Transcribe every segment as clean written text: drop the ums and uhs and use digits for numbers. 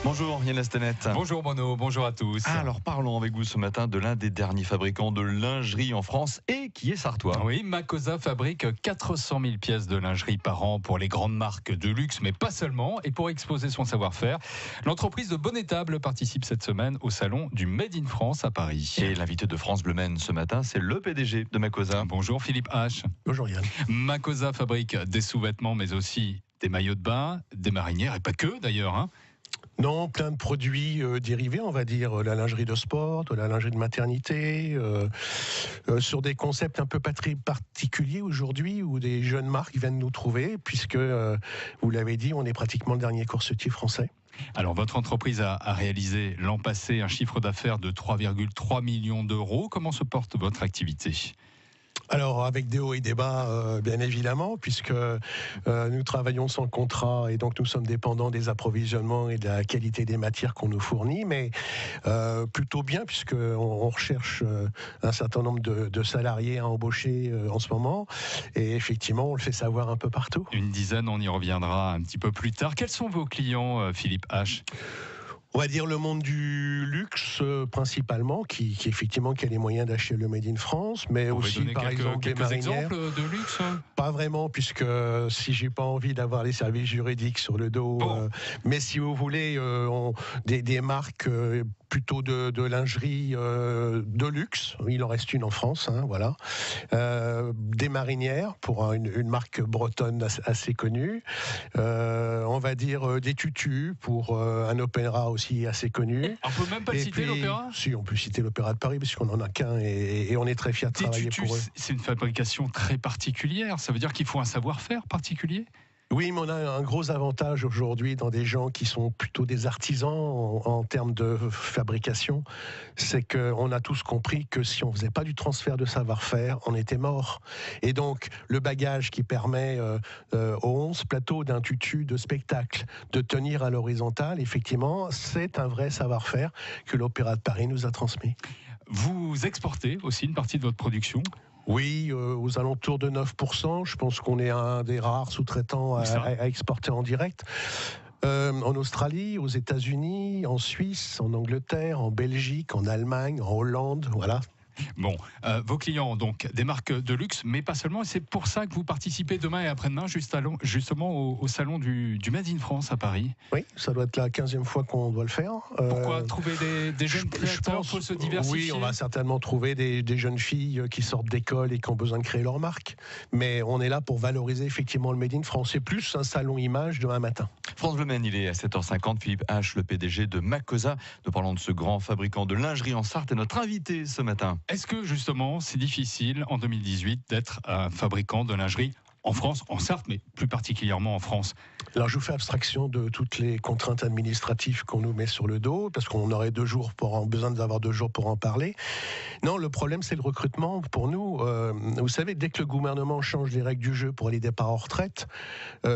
Bonjour Yann Astenet. Bonjour Bruno, bonjour à tous. Alors parlons avec vous ce matin de l'un des derniers fabricants de lingerie en France et qui est sartois. Oui, Makosa fabrique 400 000 pièces de lingerie par an pour les grandes marques de luxe, mais pas seulement. Et pour exposer son savoir-faire, l'entreprise de Bonnetable participe cette semaine au salon du Made in France à Paris. Et l'invité de France Bleu Maine ce matin, c'est le PDG de Makosa. Bonjour Philippe H. Bonjour Yann. Makosa fabrique des sous-vêtements, mais aussi des maillots de bain, des marinières, et pas que d'ailleurs. Non, plein de produits dérivés, on va dire, la lingerie de sport, de la lingerie de maternité, sur des concepts un peu particuliers aujourd'hui, où des jeunes marques viennent nous trouver, puisque, vous l'avez dit, on est pratiquement le dernier corsetier français. Alors, votre entreprise a réalisé l'an passé un chiffre d'affaires de 3,3 millions d'euros. Comment se porte votre activité ? Alors, avec des hauts et des bas, bien évidemment, puisque nous travaillons sans contrat et donc nous sommes dépendants des approvisionnements et de la qualité des matières qu'on nous fournit, mais plutôt bien, puisqu'on recherche un certain nombre de salariés à embaucher en ce moment, et effectivement, on le fait savoir un peu partout. Une dizaine, on y reviendra un petit peu plus tard. Quels sont vos clients, Philippe H ? On va dire le monde du luxe principalement, qui effectivement qui a les moyens d'acheter le Made in France, mais Vous aussi donner par exemple des quelques marinières. exemples de luxe ? Pas vraiment, puisque si j'ai pas envie d'avoir les services juridiques sur le dos, mais si vous voulez, des marques plutôt de lingerie de luxe, il en reste une en France, voilà. Des marinières pour une marque bretonne assez connue. On va dire des tutus pour un opéra aussi assez connu. On peut même pas citer l'opéra ? Si, on peut citer l'opéra de Paris, parce qu'on en a qu'un et on est très fiers de travailler pour eux. C'est une fabrication très particulière. Ça veut dire qu'il faut un savoir-faire particulier ? Oui, mais on a un gros avantage aujourd'hui dans des gens qui sont plutôt des artisans en termes de fabrication, c'est qu'on a tous compris que si on faisait pas du transfert de savoir-faire, on était mort. Et donc, le bagage qui permet aux 11 plateaux d'un tutu de spectacle de tenir à l'horizontale, effectivement, c'est un vrai savoir-faire que l'Opéra de Paris nous a transmis. Vous exportez aussi une partie de votre production ? Oui, aux alentours de 9%. Je pense qu'on est un des rares sous-traitants à exporter en direct. En Australie, aux États-Unis, en Suisse, en Angleterre, en Belgique, en Allemagne, en Hollande, voilà. Bon, vos clients, donc des marques de luxe, mais pas seulement. Et c'est pour ça que vous participez demain et après-demain justement au salon du Made in France à Paris. Oui, ça doit être la 15e fois qu'on doit le faire. Pourquoi trouver des jeunes créateurs ? Il faut se diversifier. Oui, on va certainement trouver des jeunes filles qui sortent d'école et qui ont besoin de créer leur marque. Mais on est là pour valoriser effectivement le Made in France. C'est plus un salon image demain matin. France Bleu Maine, il est à 7h50. Philippe H, le PDG de Makosa. Nous parlons de ce grand fabricant de lingerie en Sarthe et notre invité ce matin. Est-ce que justement c'est difficile en 2018 d'être un fabricant de lingerie en France, en Sarthe, mais plus particulièrement en France ? Alors je vous fais abstraction de toutes les contraintes administratives qu'on nous met sur le dos, parce qu'on aurait besoin d'avoir 2 jours pour en parler. Non, le problème c'est le recrutement pour nous. Vous savez, dès que le gouvernement change les règles du jeu pour les départs en retraite,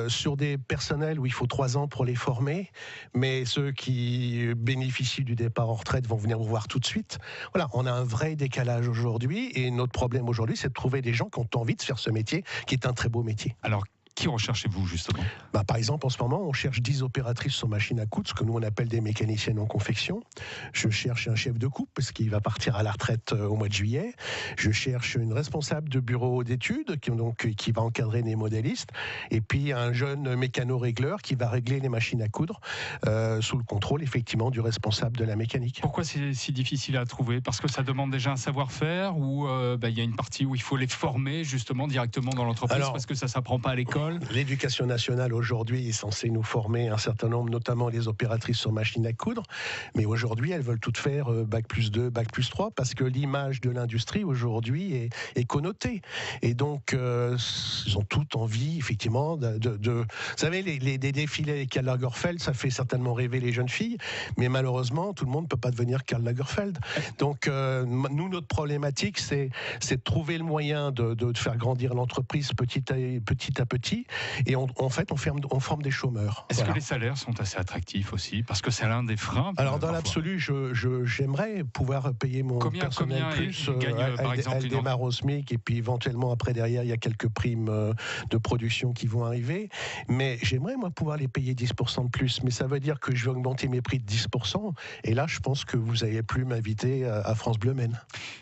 sur des personnels où il faut 3 ans pour les former, mais ceux qui bénéficient du départ en retraite vont venir vous voir tout de suite. Voilà, on a un vrai décalage aujourd'hui, et notre problème aujourd'hui c'est de trouver des gens qui ont envie de faire ce métier, qui est un très beau métier. Alors, qui recherchez-vous justement ? Par exemple, en ce moment, on cherche 10 opératrices sur machine à coudre, ce que nous on appelle des mécaniciennes en confection. Je cherche un chef de coupe, parce qu'il va partir à la retraite au mois de juillet. Je cherche une responsable de bureau d'études, qui va encadrer les modélistes. Et puis un jeune mécano-régleur qui va régler les machines à coudre, sous le contrôle, effectivement, du responsable de la mécanique. Pourquoi c'est si difficile à trouver ? Parce que ça demande déjà un savoir-faire, ou il y a une partie où il faut les former justement directement dans l'entreprise, parce que ça ne s'apprend pas à l'école ? L'éducation nationale aujourd'hui est censée nous former un certain nombre, notamment les opératrices sur machine à coudre, mais aujourd'hui elles veulent toutes faire Bac+2, Bac+3, parce que l'image de l'industrie aujourd'hui est connotée. Et donc ils ont toutes envie effectivement de vous savez, les défilés avec Karl Lagerfeld, ça fait certainement rêver les jeunes filles, mais malheureusement tout le monde ne peut pas devenir Karl Lagerfeld. Donc nous, notre problématique c'est de trouver le moyen de faire grandir l'entreprise petit à petit, aussi. Et en fait, on forme des chômeurs. Est-ce que les salaires sont assez attractifs aussi? Parce que c'est l'un des freins. Alors, dans l'absolu, j'aimerais pouvoir payer mon personnel plus. Par exemple, elle démarre au SMIC et puis éventuellement, après, derrière, il y a quelques primes de production qui vont arriver. Mais j'aimerais, moi, pouvoir les payer 10% de plus. Mais ça veut dire que je vais augmenter mes prix de 10%. Et là, je pense que vous n'allez plus m'inviter à France Bleu Maine.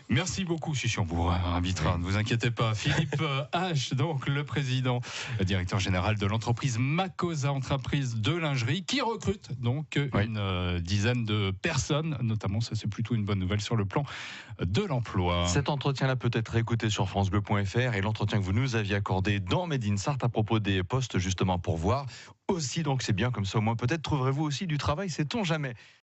Merci beaucoup, Chichi. On vous invitera, ne vous inquiétez pas. Philippe H., donc le président, le directeur général de l'entreprise Makosa, entreprise de lingerie, qui recrute donc une dizaine de personnes, notamment, ça c'est plutôt une bonne nouvelle sur le plan de l'emploi. Cet entretien-là peut être écouté sur francebleu.fr et l'entretien que vous nous aviez accordé dans Made in Sarthe à propos des postes justement pour voir aussi, donc c'est bien comme ça, au moins peut-être trouverez-vous aussi du travail, sait-on jamais.